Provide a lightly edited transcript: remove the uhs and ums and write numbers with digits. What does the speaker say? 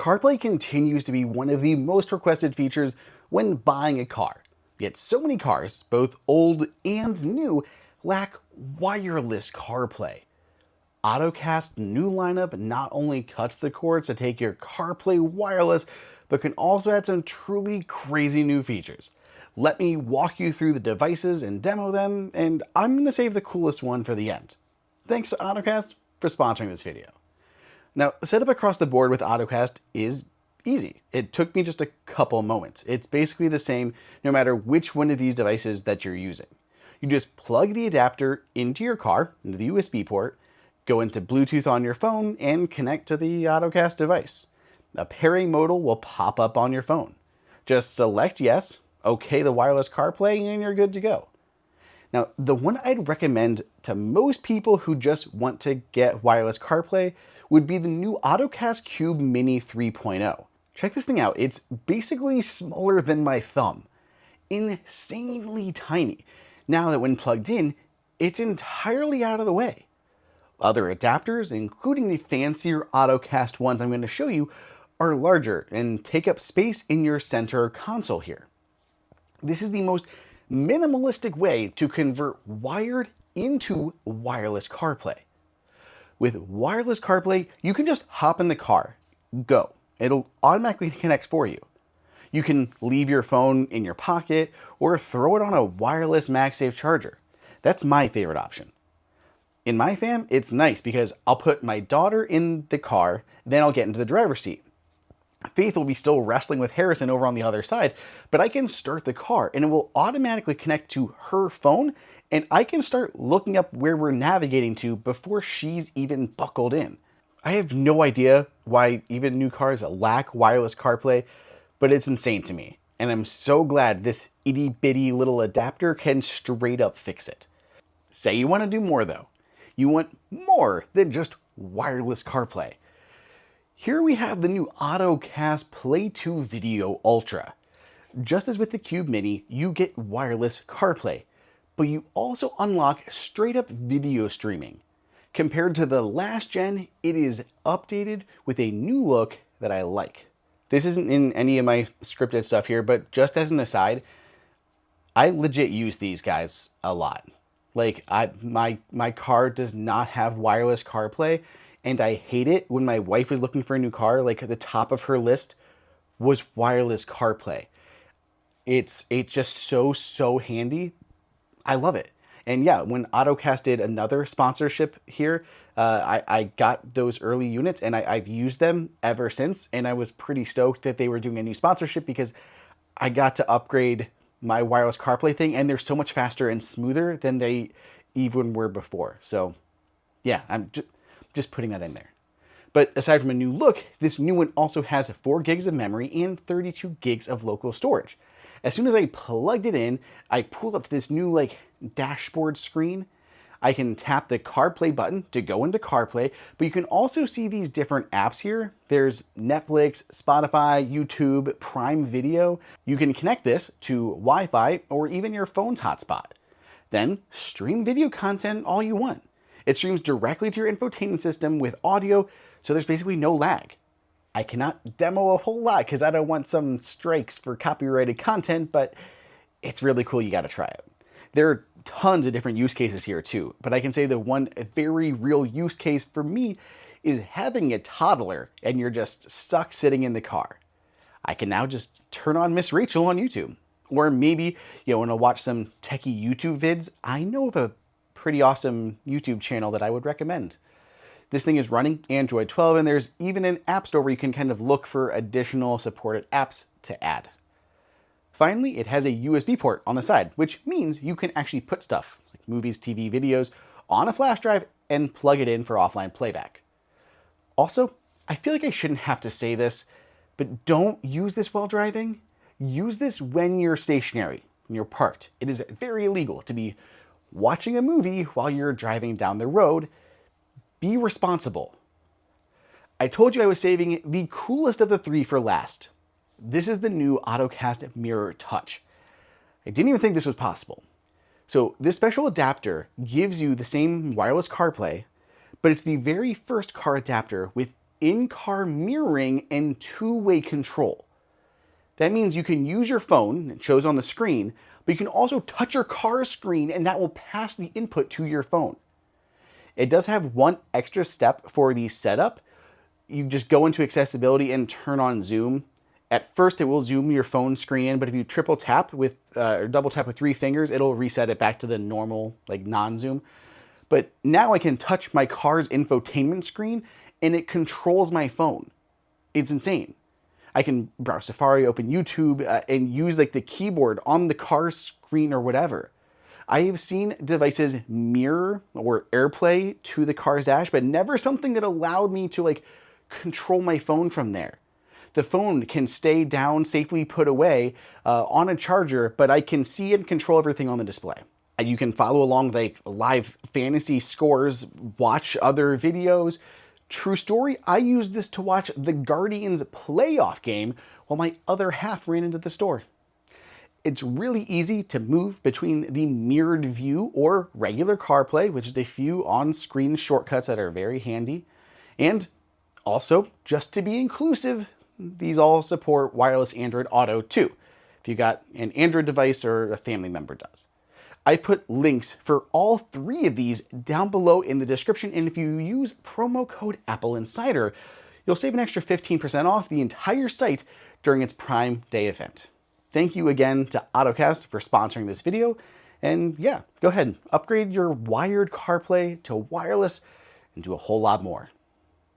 CarPlay continues to be one of the most requested features when buying a car. Yet so many cars, both old and new, lack wireless CarPlay. Ottocast's new lineup not only cuts the cords to take your CarPlay wireless, but can also add some truly crazy new features. Let me walk you through the devices and demo them, and I'm going to save the coolest one for the end. Thanks to Ottocast for sponsoring this video. Now, setup across the board with Ottocast is easy. It took me just a couple moments. It's basically the same no matter which one of these devices that you're using. You just plug the adapter into your car, into the USB port, go into Bluetooth on your phone, and connect to the Ottocast device. A pairing modal will pop up on your phone. Just select yes, okay the wireless CarPlay, and you're good to go. Now, the one I'd recommend to most people who just want to get wireless CarPlay would be the new Ottocast Cube Mini 3.0. Check this thing out. It's basically smaller than my thumb. Insanely tiny. Now that when plugged in, it's entirely out of the way. Other adapters, including the fancier Ottocast ones I'm going to show you, are larger and take up space in your center console here. This is the most minimalistic way to convert wired into wireless CarPlay. With wireless CarPlay, you can just hop in the car, go. It'll automatically connect for you. You can leave your phone in your pocket or throw it on a wireless MagSafe charger. That's my favorite option. In my fam, it's nice because I'll put my daughter in the car, then I'll get into the driver's seat. Faith will be still wrestling with Harrison over on the other side, but I can start the car and it will automatically connect to her phone, and I can start looking up where we're navigating to before she's even buckled in. I have no idea why even new cars lack wireless CarPlay, but it's insane to me. And I'm so glad this itty bitty little adapter can straight up fix it. Say you want to do more though. You want more than just wireless CarPlay. Here we have the new Ottocast Play 2 Video Ultra. Just as with the Cube Mini, you get wireless CarPlay, but you also unlock straight up video streaming. Compared to the last gen, it is updated with a new look that I like. This isn't in any of my scripted stuff here, but just as an aside, I legit use these guys a lot. Like, my car does not have wireless CarPlay, and I hate it when my wife is looking for a new car, like at the top of her list was wireless CarPlay. It's just so handy. I love it. And yeah, when Ottocast did another sponsorship here, I got those early units and I've used them ever since. And I was pretty stoked that they were doing a new sponsorship because I got to upgrade my wireless CarPlay thing, and they're so much faster and smoother than they even were before. So yeah, I'm just putting that in there. But aside from a new look, this new one also has 4 gigs of memory and 32 gigs of local storage. As soon as I plugged it in, I pulled up to this new dashboard screen. I can tap the CarPlay button to go into CarPlay, but you can also see these different apps here. There's Netflix, Spotify, YouTube, Prime Video. You can connect this to Wi-Fi or even your phone's hotspot. Then stream video content all you want. It streams directly to your infotainment system with audio, so there's basically no lag. I cannot demo a whole lot because I don't want some strikes for copyrighted content, but it's really cool. You got to try it. There are tons of different use cases here too, but I can say the one very real use case for me is having a toddler and you're just stuck sitting in the car. I can now just turn on Miss Rachel on YouTube. Or maybe you want to watch some techie YouTube vids. I know of a pretty awesome YouTube channel that I would recommend. This thing is running Android 12, and there's even an app store where you can kind of look for additional supported apps to add. Finally, it has a USB port on the side, which means you can actually put stuff like movies, TV, videos on a flash drive and plug it in for offline playback. Also, I feel like I shouldn't have to say this, but don't use this while driving. Use this when you're stationary, when you're parked. It is very illegal to be watching a movie while you're driving down the road. Be responsible. I told you I was saving the coolest of the 3 for last. This is the new Ottocast Mirror Touch. I didn't even think this was possible. So this special adapter gives you the same wireless CarPlay, but it's the very first car adapter with in-car mirroring and two-way control. That means you can use your phone, it shows on the screen, but you can also touch your car's screen and that will pass the input to your phone. It does have one extra step for the setup. You just go into accessibility and turn on zoom. At first it will zoom your phone screen in, but if you triple tap with, or double tap with 3 fingers, it'll reset it back to the normal, like non-zoom. But now I can touch my car's infotainment screen and it controls my phone. It's insane. I can browse Safari, open YouTube, and use like the keyboard on the car screen or whatever. I have seen devices mirror or AirPlay to the car's dash, but never something that allowed me to like control my phone from there. The phone can stay down, safely put away on a charger, but I can see and control everything on the display. You can follow along like live fantasy scores, watch other videos. True story, I used this to watch the Guardians playoff game while my other half ran into the store. It's really easy to move between the mirrored view or regular CarPlay, which is a few on-screen shortcuts that are very handy. And also, just to be inclusive, these all support wireless Android Auto too, if you got an Android device or a family member does. I put links for all 3 of these down below in the description, and if you use promo code Apple Insider, you'll save an extra 15% off the entire site during its Prime Day event. Thank you again to Ottocast for sponsoring this video, and yeah, go ahead and upgrade your wired CarPlay to wireless and do a whole lot more.